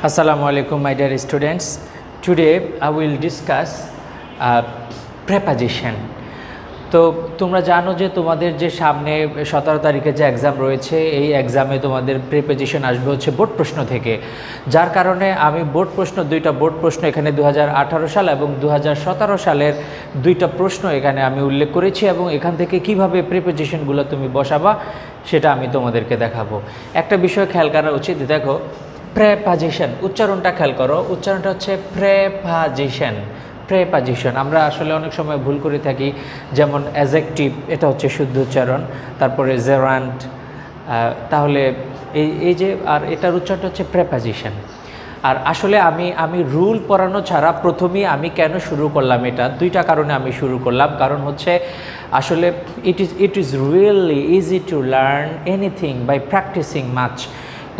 Assalamualaikum my dear students. Today I will discuss preposition. তো তোমরা জানো যে তোমাদের যে সামনে 17 তারিখে যে এক্সাম রয়েছে এই এক্সামে তোমাদের প্রিপোজিশন আসবে হচ্ছে বোর্ড প্রশ্ন থেকে, যার কারণে আমি বোর্ড প্রশ্ন দুইটা বোর্ড প্রশ্ন এখানে 2018 সাল এবং 2017 সালের দুইটা প্রশ্ন এখানে আমি উল্লেখ করেছি এবং এখান থেকে কিভাবে প্রিপোজিশনগুলো তুমি বসাবা সেটা আমি তোমাদেরকে দেখাবো। একটা বিষয় খেয়াল করা উচিত, দেখো প্রেপোজিশন উচ্চারণটা খেয়াল করো, উচ্চারণটা হচ্ছে প্রেপোজিশন। প্রেপোজিশন আমরা আসলে অনেক সময় ভুল করে থাকি, যেমন অ্যাডজেক্টিভ এটা হচ্ছে শুদ্ধ উচ্চারণ, তারপরে জেরান্ট, তাহলে এই যে আর এটার উচ্চারণটা হচ্ছে প্রেপোজিশন। আর আসলে আমি রুল পড়ানো ছাড়া প্রথমেই আমি কেন শুরু করলাম, এটা দুইটা কারণে আমি শুরু করলাম। কারণ হচ্ছে আসলে it is really easy to learn anything by practising much.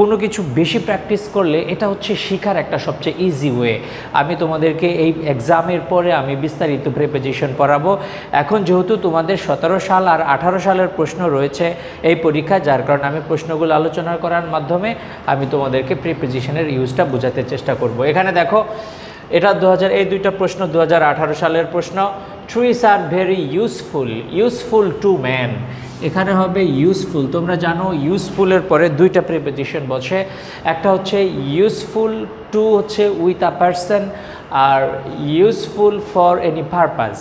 কোনো কিছু বেশি প্র্যাকটিস করলে এটা হচ্ছে শেখার একটা সবচেয়ে ইজি ওয়ে। আমি তোমাদেরকে এই এক্সামের পরে আমি বিস্তারিত প্রিপোজিশন পড়াবো। এখন যেহেতু তোমাদের 17 সাল আর 18 সালের প্রশ্ন রয়েছে এই পরীক্ষা, যার কারণে আমি প্রশ্নগুলো আলোচনা করার মাধ্যমে আমি তোমাদেরকে প্রিপোজিশনের ইউজটা বোঝাতে চেষ্টা করব। এখানে দেখো এটা এই দুইটা প্রশ্ন 2018 সালের প্রশ্ন। Trees are very useful to man, এখানে হবে ইউজফুল। তোমরা জানো ইউজফুলের পরে দুইটা প্রিপোজিশন বসে, একটা হচ্ছে ইউজফুল টু হচ্ছে উইথ আ পারসন, আর ইউজফুল ফর এনি পারপাস।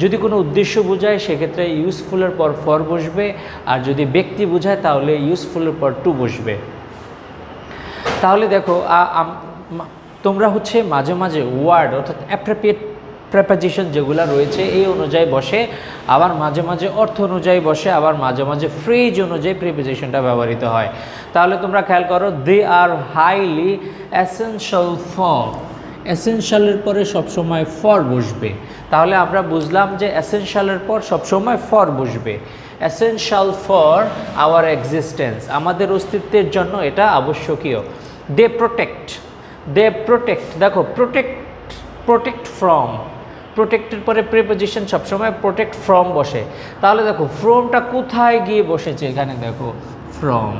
যদি কোনো উদ্দেশ্য বোঝায় সেক্ষেত্রে ইউজফুলের পর ফর বসবে, আর যদি ব্যক্তি বোঝায় তাহলে ইউজফুলের পর টু বসবে। তাহলে দেখো তোমরা হচ্ছে মাঝে মাঝে ওয়ার্ড অর্থাৎ অ্যাপ্রোপ্রিয়েট প্রেপোজিশন যেগুলো রয়েছে এই অনুযায়ী বসে, আবার মাঝে মাঝে অর্থ অনুযায়ী বসে, আবার মাঝে মাঝে ফ্রেজ অনুযায়ী প্রিপোজিশনটা ব্যবহৃত হয়। তাহলে তোমরা খেয়াল করো, দে আর হাইলি এসেনশিয়াল ফর, এসেনশিয়ালের পরে সবসময় ফর বসবে। তাহলে আমরা বুঝলাম যে এসেনশিয়ালের পর সবসময় ফর বসবে। এসেনশিয়াল ফর আওয়ার এক্সিস্টেন্স, আমাদের অস্তিত্বের জন্য এটা আবশ্যকীয়। দে প্রোটেক্ট, দেখো প্রোটেক্ট ফ্রম, প্রোটেক্টের পরে প্রিপোজিশন সবসময় প্রোটেক্ট ফ্রম বসে। তাহলে দেখো ফ্রমটা কোথায় গিয়ে বসেছে, এখানে দেখো ফ্রম।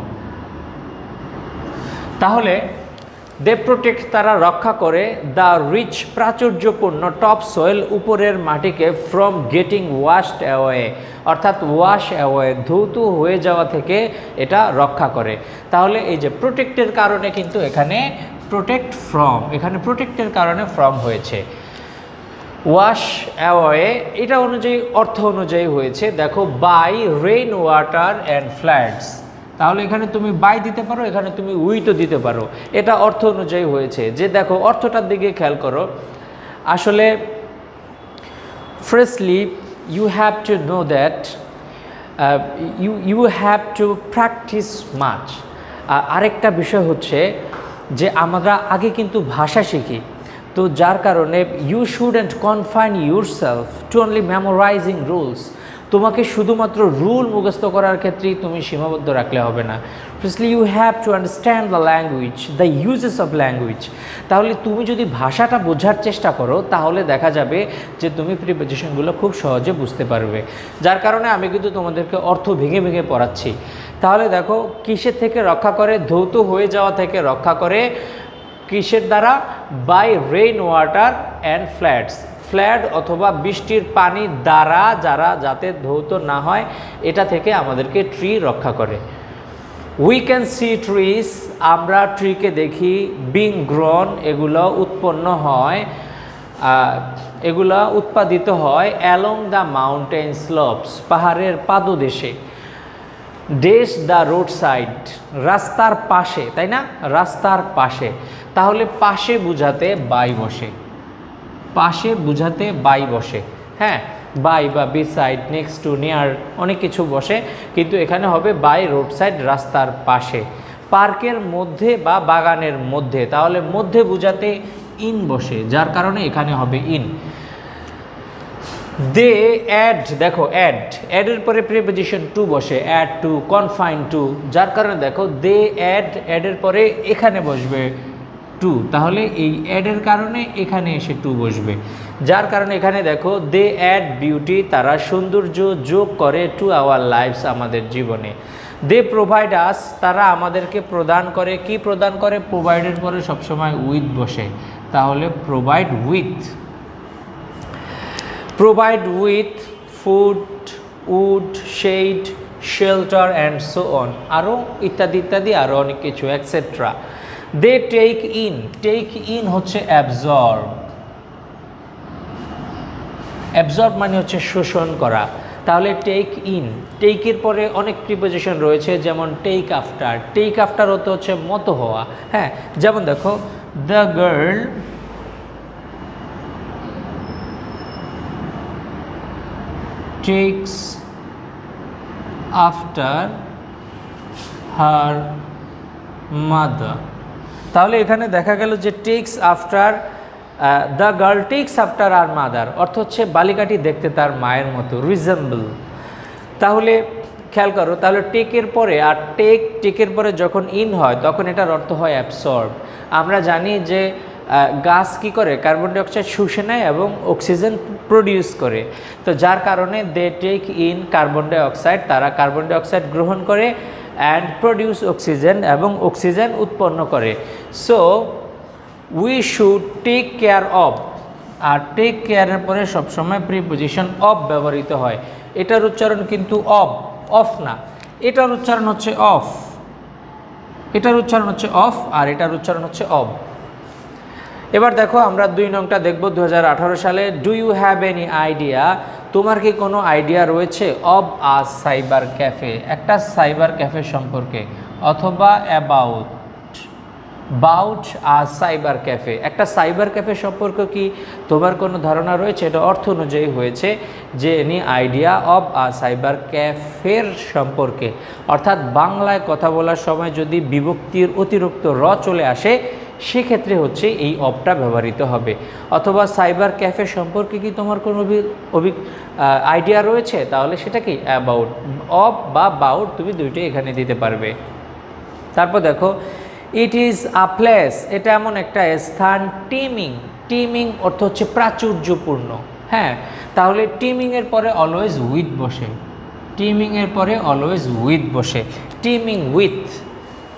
তাহলে দে প্রোটেক্ট তারা রক্ষা করে, দ্য রিচ প্রাচুর্যপূর্ণ টপ সয়েল উপরের মাটিকে, ফ্রম গেটিং ওয়াশড অ্যাওয়ে অর্থাৎ ওয়াশ অ্যাওয়ে ধৌত হয়ে যাওয়া থেকে এটা রক্ষা করে। তাহলে এই যে প্রোটেক্টের কারণে কিন্তু এখানে প্রোটেক্ট ফ্রম, এখানে প্রোটেক্টের কারণে ফ্রম হয়েছে। ওয়াশ অ্যাওয়ে এটা অনুযায়ী অর্থ অনুযায়ী হয়েছে, দেখো by rain water and floods. তাহলে এখানে তুমি বাই দিতে পারো, এখানে তুমি উইথও দিতে পারো, এটা অর্থ অনুযায়ী হয়েছে। যে দেখো অর্থটার দিকে খেয়াল করো, আসলে firstly you have to know that you have to practise much. আরেকটা বিষয় হচ্ছে যে আমরা আগে কিন্তু ভাষা শিখি, তো যার কারণে you shouldn't confine yourself to only memorising rules. তোমাকে শুধুমাত্র রুল মুখস্থ করার ক্ষেত্রেই তুমি সীমাবদ্ধ রাখলে হবে না। Firstly you have to understand the language, the uses of language. তাহলে তুমি যদি ভাষাটা বোঝার চেষ্টা করো তাহলে দেখা যাবে যে তুমি প্রিপোজিশনগুলো খুব সহজে বুঝতে পারবে। যার কারণে আমি কিন্তু তোমাদেরকে অর্থ ভেঙে ভেঙে পড়াচ্ছি। তাহলে দেখো কিসের থেকে রক্ষা করে, ধৌত হয়ে যাওয়া থেকে রক্ষা করে, কিসের দ্বারা, by rain water and floods, flood অথবা বৃষ্টির পানি দ্বারা যাতে ধৌত না হয় এটা থেকে আমাদেরকে ট্রি রক্ষা করে। উই ক্যান সি ট্রিজ, আমরা ট্রিকে দেখি, বিং গ্রোন এগুলো উৎপন্ন হয়, এগুলা উৎপাদিত হয় অ্যালং দ্য মাউন্টেন স্লোপস, পাহাড়ের পাদদেশে, ডেস দ্য রোড সাইড, রাস্তার পাশে, তাই না, রাস্তার পাশে। তাহলে পাশে বুঝাতে বাই বসে, পাশে বুঝাতে বাই বসে, হ্যাঁ, বাই বা beside, next to, near, অনেক কিছু বসে, কিন্তু এখানে হবে বাই রোড সাইড, রাস্তার পাশে। পার্কের মধ্যে বা বাগানের মধ্যে, তাহলে মধ্যে বুঝাতে ইন বসে, যার কারণে এখানে হবে ইন। দে অ্যাড, দেখো অ্যাডের পরে প্রিপোজিশন টু বসে, অ্যাড টু, কনফাইন টু, যার কারণে দেখো দে অ্যাডের পরে এখানে বসবে টু, তাহলে এই অ্যাডের কারণে এখানে এসে টু বসবে, যার কারণে এখানে দেখো দে অ্যাড বিউটি, তারা সৌন্দর্য যোগ করে টু আওয়ার লাইফস, আমাদের জীবনে। দে প্রোভাইড আস, তারা আমাদেরকে প্রদান করে, কি প্রদান করে, প্রোভাইডের পরে সবসময় উইথ বসে, তাহলে provide with food, wood, shade, shelter and so on, আরও ইত্যাদি ইত্যাদি, আরও অনেক কিছু এক্সেট্রা। দে টেক ইন হচ্ছে অ্যাবজর্ব মানে হচ্ছে শোষণ করা, তাহলে টেকের পরে অনেক প্রিপোজিশন রয়েছে, যেমন টেক আফটার হতে হচ্ছে মতো হওয়া। হ্যাঁ, যেমন দেখো the girl takes after her mother, তাহলে এখানে দেখা গেল যে takes after, the girl takes after her mother অর্থ হচ্ছে বালিকাটি দেখতে তার মায়ের মতো, রিজেম্বল। তাহলে খেয়াল করো, তাহলে টেকের পরে আর টেকের পরে যখন ইন হয় তখন এটার অর্থ হয় অ্যাবসর্ব। আমরা জানি যে গাছ কি করে, কার্বন ডাইঅক্সাইড শুষে নেয় এবং অক্সিজেন প্রডিউস করে, তো যার কারণে they take in carbon dioxide, তারা কার্বন ডাইঅক্সাইড গ্রহণ করে, অ্যান্ড প্রডিউস অক্সিজেন, এবং অক্সিজেন উৎপন্ন করে। So we should take care of, আর টেক কেয়ারের পরে সবসময় প্রিপোজিশন অফ ব্যবহৃত হয়। এটার উচ্চারণ কিন্তু অফ না, এটার উচ্চারণ হচ্ছে অফ, আর এটার উচ্চারণ হচ্ছে অফ। এবার দেখো আমরা 2 নংটা দেখব 2018 সালে। Do you have any idea, তোমার কি কোনো আইডিয়া রয়েছে, অব আ সাইবার ক্যাফে, একটা সাইবার ক্যাফে সম্পর্কে, অথবা অ্যাবাউট আ সাইবার ক্যাফে, একটা সাইবার ক্যাফে সম্পর্কে কি তোমার কোনো ধারণা রয়েছে? এটা অর্থ অনুযায়ী হয়েছে যে any idea of a cyber ক্যাফের সম্পর্কে, অর্থাৎ বাংলায় কথা বলার সময় যদি বিভক্তির অতিরিক্ত র চলে আসে সেক্ষেত্রে হচ্ছে এই অবটা ব্যবহৃত হবে। অথবা সাইবার ক্যাফে সম্পর্কে কি তোমার কোনো আইডিয়া রয়েছে, তাহলে সেটা কি অ্যাবাউট, অব বা বাউট তুমি দুইটাই এখানে দিতে পারবে। তারপর দেখো ইট ইজ আ প্লেস, এটা এমন একটা স্থান, টিমিং অর্থ হচ্ছে প্রাচুর্যপূর্ণ। হ্যাঁ, তাহলে টিমিংয়ের পরে অলওয়েজ উইথ বসে,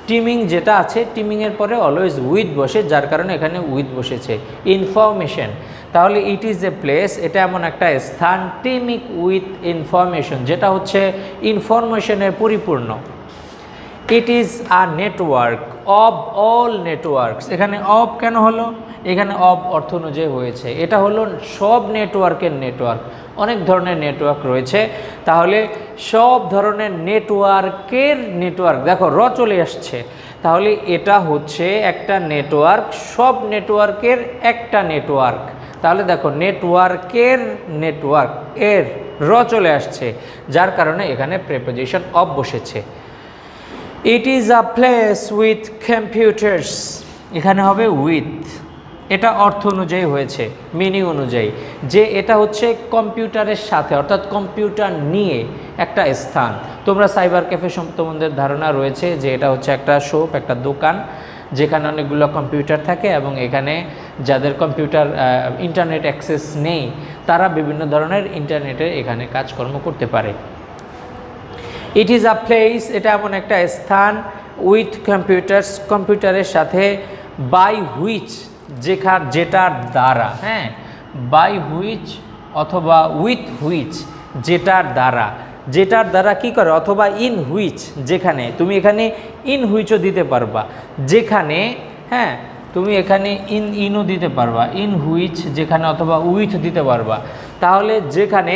টিমিং যেটা আছে টিমিংয়ের পরে অলওয়েজ উইথ বসে, যার কারণে এখানে উইথ বসেছে। ইনফরমেশন, তাহলে ইট ইজ এ প্লেস, এটা এমন একটা স্থান, টিমিং উইথ ইনফরমেশন, যেটা হচ্ছে ইনফরমেশনের পরিপূর্ণ। It is a network of all networks, এখানে অব কেন হলো, এখানে অব অর্থ অনুযায়ী হয়েছে, এটা হলো সব নেটওয়ার্কের নেটওয়ার্ক, অনেক ধরনের নেটওয়ার্ক রয়েছে, তাহলে সব ধরনের নেটওয়ার্ক, দেখো র চলে আসছে, তাহলে এটা হচ্ছে একটা নেটওয়ার্ক, সব নেটওয়ার্কের একটা নেটওয়ার্ক, তাহলে দেখো নেটওয়ার্ক এর র চলে আসছে, যার কারণে এখানে প্রিপোজিশন অব বসেছে। It is a place with computers, এখানে হবে উইথ, এটা অর্থ অনুযায়ী হয়েছে, মিনিং অনুযায়ী, যে এটা হচ্ছে কম্পিউটারের সাথে, অর্থাৎ কম্পিউটার নিয়ে একটা স্থান। তোমরা সাইবার ক্যাফে সম্বন্ধে ধারণা রয়েছে যে এটা হচ্ছে একটা শপ, একটা দোকান, যেখানে অনেকগুলো কম্পিউটার থাকে এবং এখানে যাদের কম্পিউটার ইন্টারনেট অ্যাক্সেস নেই তারা বিভিন্ন ধরনের ইন্টারনেটে এখানে কাজকর্ম করতে পারে। ইট ইজ আ প্লেস, এটা এমন একটা স্থান, উইথ কম্পিউটার্স, কম্পিউটারের সাথে, বাই হুইচ, যেটার দ্বারা, হ্যাঁ, বাই হুইচ অথবা উইথ হুইচ, যেটার দ্বারা কি করে, অথবা ইন হুইচ, যেখানে, তুমি এখানে ইন হুইচও দিতে পারবা, যেখানে, হ্যাঁ, তুমি এখানে ইনও দিতে পারবা, ইন হুইচ যেখানে, অথবা উইথ দিতে পারবা, তাহলে যেখানে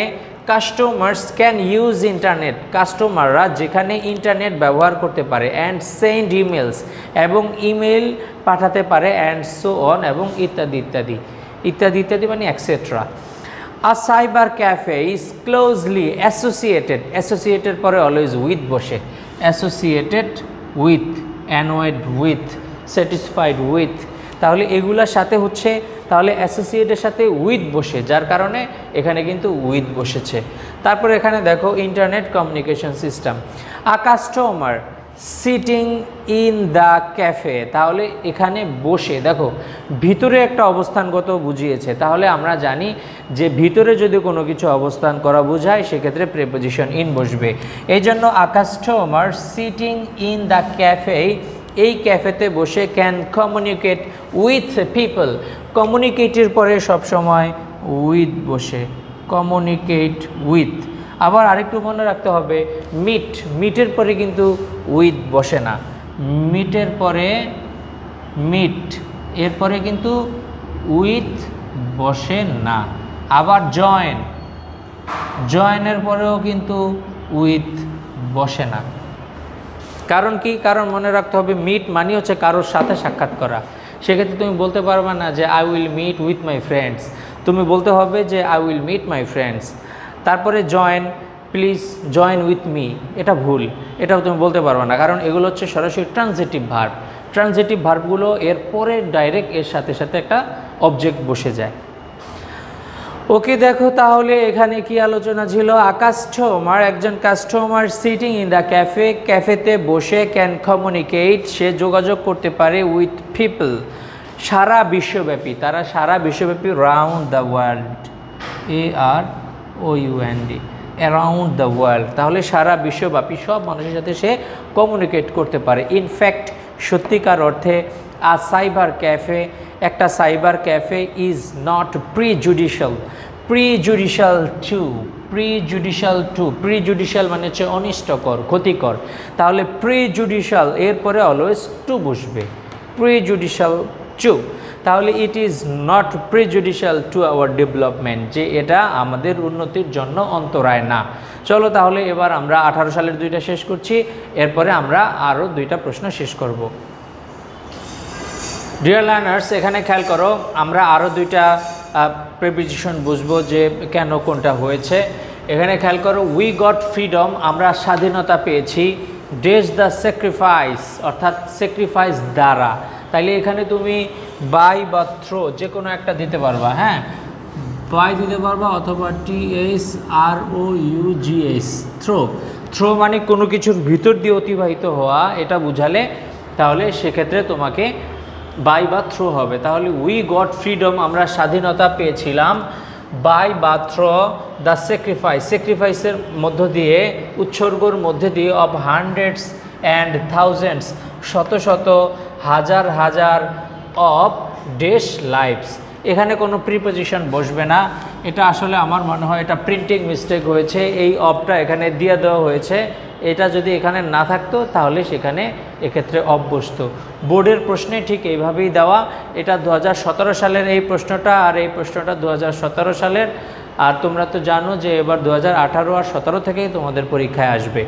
কাস্টমার্স ক্যান ইউজ ইন্টারনেট, কাস্টমাররা যেখানে ইন্টারনেট ব্যবহার করতে পারে, অ্যান্ড সেন্ড ইমেলস, এবং ইমেল পাঠাতে পারে, অ্যান্ড সো অন, এবং ইত্যাদি মানে etcetera. A cyber cafe is closely associated পরে অলওয়েজ উইথ বসে, associated with, annoyed with, satisfied with, তাহলে এগুলোর সাথে হচ্ছে, তাহলে অ্যাসোসিয়েটের সাথে উইথ বসে, যার কারণে এখানে কিন্তু উইথ বসেছে। তারপর এখানে দেখো internet communication system, a customer sitting in the cafe, তাহলে এখানে বসে, দেখো ভিতরে একটা অবস্থানগত বুঝিয়েছে, তাহলে আমরা জানি যে ভিতরে যদি কোনো কিছু অবস্থান করা বোঝায় সেক্ষেত্রে প্রিপোজিশন ইন বসবে। এই জন্য a customer sitting in the cafe, এই ক্যাফেতে বসে ক্যান কমিউনিকেট উইথ পিপল, কমিউনিকেটের পরে সবসময় উইথ বসে, কমিউনিকেট উইথ। আবার আরেকটু মনে রাখতে হবে মিট, মিটের পরে কিন্তু উইথ বসে না, মিটের পরে মিট, এরপরে কিন্তু উইথ বসে না। আবার জয়েন, জয়েনের পরেও কিন্তু উইথ বসে না। কারণ কি? কারণ মনে রাখতে হবে মিট মানে হচ্ছে কারোর সাথে সাক্ষাৎ করা। সেক্ষেত্রে তুমি বলতে পারবে না যে I will meet with my friends, তুমি বলতে হবে যে I will meet my friends. তারপরে join, please join with me, এটা ভুল, এটাও তুমি বলতে পারবে না, কারণ এগুলো হচ্ছে সরাসরি ট্রানজিটিভ ভার্ব। ট্রানজিটিভ ভার্বগুলো এরপরে ডাইরেক্ট এর সাথে সাথে একটা অবজেক্ট বসে যায়। ওকে, দেখো তাহলে এখানে কি আলোচনা ছিল? আ কাস্টমার, একজন customer sitting in the cafe, ক্যাফেতে বসে ক্যান কমিউনিকেট, সে যোগাযোগ করতে পারে উইথ পিপল, সারা বিশ্বব্যাপী, তারা সারা বিশ্বব্যাপী, round the world, AROUND, around the world, তাহলে সারা বিশ্বব্যাপী সব মানুষের সাথে সে কমিউনিকেট করতে পারে। ইনফ্যাক্ট, সত্যিকার অর্থে আ সাইবার ক্যাফে, একটা cyber cafe is not prejudicial, prejudicial to, prejudicial to, prejudicial মানে হচ্ছে অনিষ্টকর, ক্ষতিকর, তাহলে প্রিজুডিশিয়াল এরপরে অলওয়েজ টু বসবে, প্রিজুডিশিয়াল টু, তাহলে it is not প্রিজুডিশিয়াল to our development, যে এটা আমাদের উন্নতির জন্য অন্তরায় না। চলো তাহলে এবার আমরা 18 সালের দুইটা শেষ করছি, এরপরে আমরা আরও দুইটা প্রশ্ন শেষ করব। ডিয়ার লার্নার্স, এখানে খেয়াল করো, আমরা আরও দুইটা প্রিপোজিশন বুঝবো যে কেন কোনটা হয়েছে। এখানে খেয়াল করো, উই গট ফ্রিডম, আমরা স্বাধীনতা পেয়েছি, ডেজ দ্য স্যাক্রিফাইস, অর্থাৎ স্যাক্রিফাইস দ্বারা, তাইলে এখানে তুমি বাই বা থ্রো যে কোনো একটা দিতে পারবা, হ্যাঁ, বাই দিতে পারবা অথবা THROUGH, থ্রো। থ্রো মানে কোনো কিছুর ভিতর দিয়ে অতিবাহিত হওয়া, এটা বুঝালে তাহলে সেক্ষেত্রে তোমাকে বাই বা থ্রো হবে। তাহলে উই গট ফ্রিডম, আমরা স্বাধীনতা পেয়েছিলাম, বাই বা থ্রো দ্য স্যাক্রিফাইস, স্যাক্রিফাইসের মধ্য দিয়ে, উৎসর্গর মধ্যে দিয়ে, অফ হান্ড্রেডস অ্যান্ড থাউজেন্ডস, শত শত, হাজার হাজার, অফ ডেস লাইফস, এখানে কোনো প্রিপোজিশন বসবে না। এটা আসলে আমার মনে হয় এটা প্রিন্টিং মিস্টেক হয়েছে, এই অফটা এখানে দিয়ে দেওয়া হয়েছে, এটা যদি এখানে না থাকতো তাহলে সেখানে এক্ষেত্রে অফ বসতো। বোর্ডের প্রশ্নে ঠিক এইভাবেই দেওয়া, এটা 2017 সালের এই প্রশ্নটা, আর এই প্রশ্নটা 2017 সালের, আর তোমরা তো জানো যে এবার 2018 আর 17 থেকেই তোমাদের পরীক্ষায় আসবে।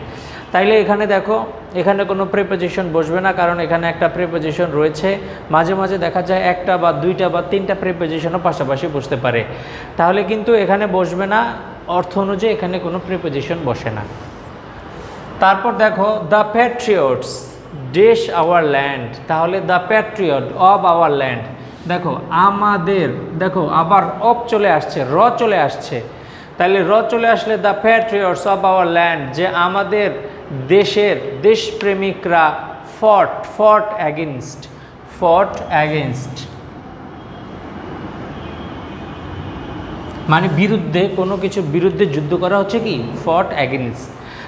তাইলে এখানে দেখো, এখানে কোনো প্রিপোজিশন বসবে না, কারণ এখানে একটা প্রিপোজিশন রয়েছে, মাঝে মাঝে দেখা যায় একটা বা দুইটা বা তিনটা প্রিপোজিশনও পাশাপাশি বসতে পারে, তাহলে কিন্তু এখানে বসবে না, অর্থ অনুযায়ী এখানে কোনো প্রিপোজিশন বসে না। তারপর দেখো, the patriots dash our land, তাহলে the patriot of our land, দেখো আমাদের, দেখো আবার অব চলে আসছে, র চলে আসছে, তাহলে র চলে আসলে the Patriots of our land, যে আমাদের দেশের দেশপ্রেমিকরা, ফট অ্যাগেনস্ট মানে বিরুদ্ধে, কোনো কিছুর বিরুদ্ধে যুদ্ধ করা হচ্ছে কি, ফট অ্যাগেনস্ট,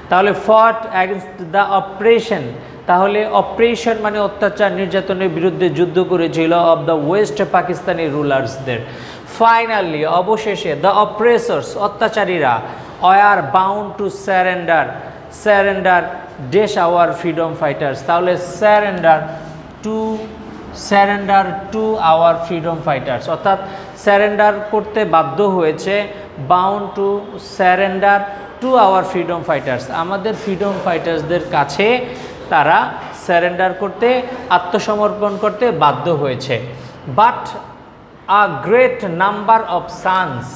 তাহলে ফট অ্যাগেনস্ট দ্য অপারেশন, তাহলে অপারেশন মানে অত্যাচার নির্যাতনের বিরুদ্ধে যুদ্ধ করেছিল, অব দ্য ওয়েস্ট পাকিস্তানি রুলার্সদের। ফাইনালি অবশেষে, দ্য অপারেসর্স অত্যাচারীরা, were bound to surrender dash our freedom fighters, তাহলে surrender to our freedom fighters, অর্থাৎ স্যারেন্ডার করতে বাধ্য হয়েছে, bound to surrender to our freedom fighters, আমাদের ফ্রিডম ফাইটার্সদের কাছে তারা স্যারেন্ডার করতে, আত্মসমর্পণ করতে বাধ্য হয়েছে। But a great number of sons,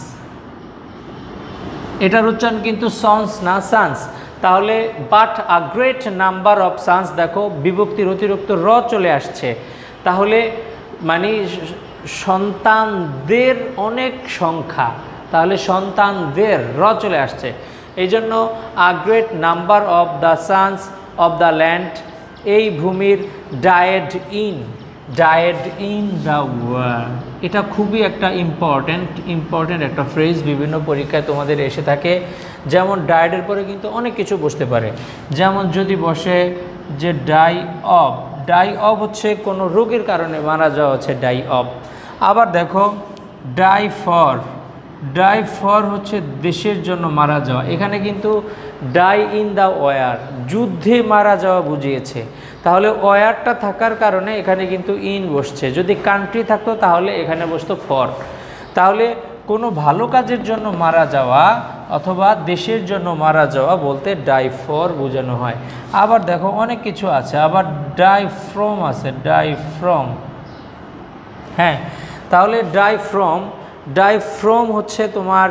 এটার উচ্চারণ কিন্তু সন্স না, সানস, তাহলে but a great number of sons, দেখো বিভক্তির অতিরিক্ত র চলে আসছে, তাহলে মানে সন্তানদের অনেক সংখ্যা, তাহলে সন্তানদের র চলে আসছে, এই জন্য আ great number of the Sans of the land এই ভূমির ডায়েড ইন দ্য ওয়ার্ল্ড। এটা খুবই একটা ইম্পর্টেন্ট একটা ফ্রেজ, বিভিন্ন পরীক্ষায় তোমাদের এসে থাকে। যেমন ডায়েডের পরে কিন্তু অনেক কিছু বসতে পারে, যেমন যদি বসে যে ডাই অফ হচ্ছে কোনো রোগের কারণে মারা যাওয়া, হচ্ছে ডাই অফ। আবার দেখো ডাই ফর হচ্ছে দেশের জন্য মারা যাওয়া, এখানে কিন্তু ডাই ইন দ্য ওয়ার যুদ্ধে মারা যাওয়া বুঝিয়েছে, তাহলে ওয়ারটা থাকার কারণে এখানে কিন্তু ইন বসছে। যদি কান্ট্রি থাকতো তাহলে এখানে বসতো ফর। তাহলে কোনো ভালো কাজের জন্য মারা যাওয়া অথবা দেশের জন্য মারা যাওয়া বলতে ডাই ফর বোঝানো হয়। আবার দেখো অনেক কিছু আছে, আবার ডাই ফ্রম আছে, ডাই ফ্রম। হ্যাঁ, তাহলে ডাই ফ্রম হচ্ছে তোমার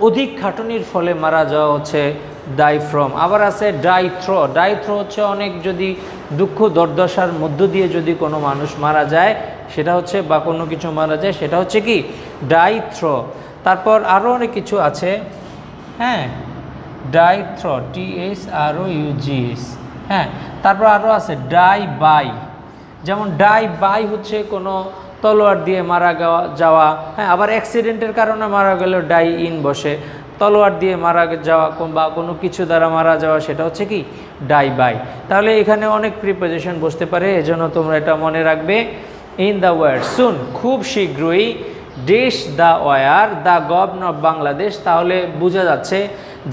অধিক খাটুনির ফলে মারা যাওয়া হচ্ছে ডাই ফ্রম। আবার আছে ডাই থ্রো হচ্ছে অনেক যদি দুঃখ দুর্দশার মধ্য দিয়ে যদি কোনো মানুষ মারা যায় সেটা হচ্ছে, বা কোনো কিছু মারা যায় সেটা হচ্ছে কি ডাই থ্রো। তারপর আরও অনেক কিছু আছে। হ্যাঁ, ডাই থ্রো THROUGS। হ্যাঁ, তারপর আরও আছে ডাই বাই, যেমন ডাই বাই হচ্ছে কোনো তলোয়ার দিয়ে মারা যাওয়া। হ্যাঁ, আবার অ্যাক্সিডেন্টের কারণে মারা গেলেও ডাই ইন বসে। তলোয়ার দিয়ে মারা যাওয়া বা কোনো কিছু দ্বারা মারা যাওয়া সেটা হচ্ছে কি ডাই বাই। তাহলে এখানে অনেক প্রিপোজিশন বসতে পারে, এজন্য তোমরা এটা মনে রাখবে। ইন দ্য ওয়ার সুন খুব শীঘ্রই, dish the war the governor of Bangladesh, তাহলে বোঝা যাচ্ছে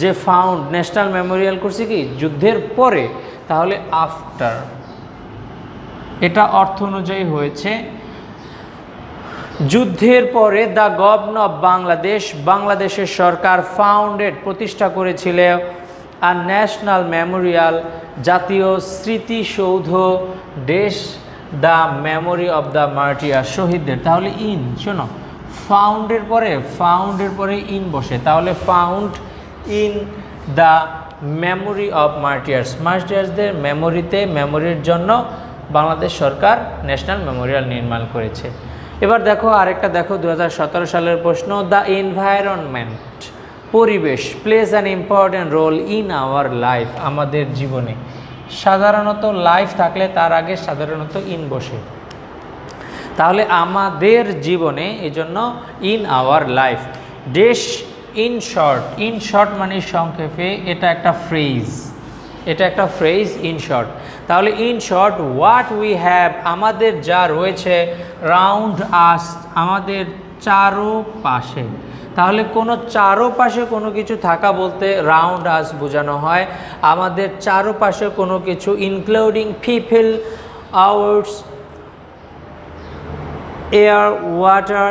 যে ফাউন্ড ন্যাশনাল মেমোরিয়াল করছে কি যুদ্ধের পরে, তাহলে আফটার। এটা অর্থ অনুযায়ী হয়েছে যুদ্ধের পরে দ্য গভর্নর অফ বাংলাদেশ, বাংলাদেশের সরকার ফাউন্ডেড প্রতিষ্ঠা করেছিল আর ন্যাশনাল মেমোরিয়াল জাতীয় স্মৃতিসৌধ, দেশ the memory of the martyr শহীদদের। তাহলে ইন, শোনো ফাউন্ডের পরে ইন বসে, তাহলে found in the memory of মার্টিয়ার্সদের মেমোরির জন্য বাংলাদেশ সরকার ন্যাশনাল মেমোরিয়াল নির্মাণ করেছে। এবার দেখো আরেকটা, দেখো 2017 সালের প্রশ্ন, দ্য এনভায়রনমেন্ট পরিবেশ plays an important role in our life, আমাদের জীবনে। সাধারণত লাইফ থাকলে তার আগে সাধারণত ইন বসে, তাহলে আমাদের জীবনে, এই জন্য ইন আওয়ার লাইফ। দেশ ইন শর্ট মানে সংক্ষেপে, এটা একটা ফ্রেজ ইন শর্ট। তাহলে in short what we have, আমাদের যা রয়েছে, রাউন্ড আস আমাদের চারোপাশে। তাহলে কোনো চারোপাশে কোনো কিছু থাকা বলতে রাউন্ড আস বোঝানো হয়, আমাদের চারোপাশে কোনো কিছু, including people, hours, air, water,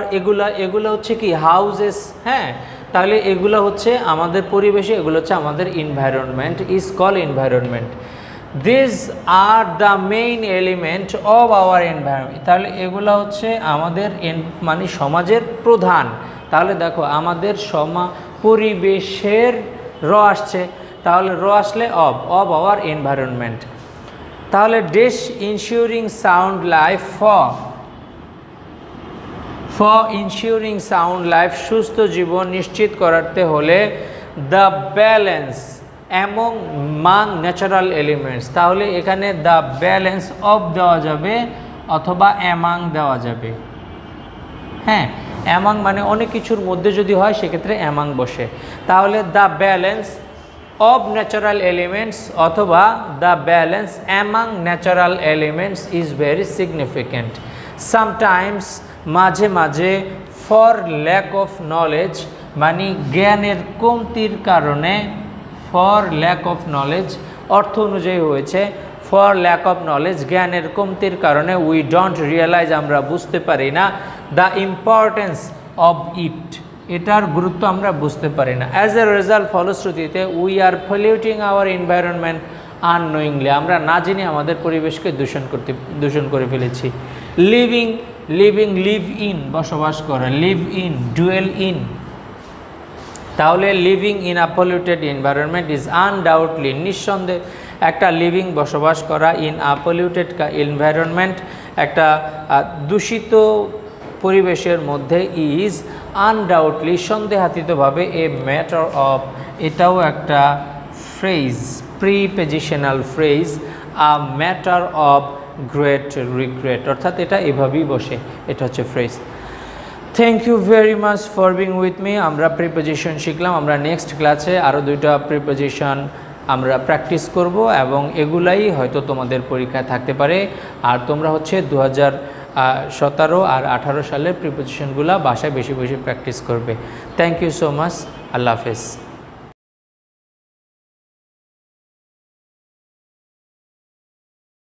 এগুলো হচ্ছে কি হাউজেস। হ্যাঁ, তাহলে এগুলো হচ্ছে আমাদের পরিবেশে, এগুলো হচ্ছে আমাদের environment, is call environment. This are the main element of our environment, তাহলে এগুলো হচ্ছে আমাদের মানে সমাজের প্রধান। তাহলে দেখো আমাদের পরিবেশের আসছে, তাহলে আসলে অফ আওয়ার এনভায়রনমেন্ট। তাহলে দেশ ensuring sound life for ensuring sound life, সুস্থ জীবন নিশ্চিত করতে হলে the balance among natural elements, তাহলে এখানে দ্য ব্যালেন্স অফ দেওয়া যাবে অথবা অ্যামাং দেওয়া যাবে। হ্যাঁ, অ্যামাং মানে অনেক কিছুর মধ্যে যদি হয় সেক্ষেত্রে অ্যামাং বসে, তাহলে the balance of natural elements অথবা the balance among natural elements is very significant. Sometimes মাঝে মাঝে, ফর ল্যাক অফ নলেজ মানে জ্ঞানের কমতির কারণে, ফর ল্যাক অফ নলেজ অর্থ অনুযায়ী হয়েছে ফর ল্যাক অফ নলেজ জ্ঞানের কমতির কারণে, উই ডোন্ট রিয়েলাইজ আমরা বুঝতে পারি না, দ্য ইম্পর্টেন্স অফ ইট এটার গুরুত্ব আমরা বুঝতে পারি না। অ্যাজ এ রেজাল্ট ফলশ্রুতিতে, we are polluting our environment unknowingly, আমরা না জেনে আমাদের পরিবেশকে দূষণ করে ফেলেছি। লিভ ইন বসবাস করা, লিভ ইন, ডুয়েল ইন। তাহলে living in a polluted environment is undoubtedly, নিঃসন্দেহে একটা লিভিং বসবাস করা ইন আ পলিউটেড এনভায়রনমেন্ট একটা দূষিত পরিবেশের মধ্যে, ইজ আনডাউটলি সন্দেহাতীতভাবে এ ম্যাটার অফ, এটাও একটা phrase, prepositional phrase. A matter of great regret, অর্থাৎ এটা এভাবেই বসে, এটা হচ্ছে phrase. Thank you very much for being with me. আমরা প্রিপোজিশন শিখলাম, আমরা নেক্সট ক্লাসে আরও 2টা প্রিপোজিশন আমরা প্র্যাকটিস করব এবং এগুলাই হয়তো তোমাদের পরীক্ষায় থাকতে পারে। আর তোমরা হচ্ছে 2017 আর 18 সালের প্রিপোজিশনগুলো বাসায় বেশি বেশি প্র্যাকটিস করবে। থ্যাংক ইউ সো মাচ, আল্লাহ হাফেজ।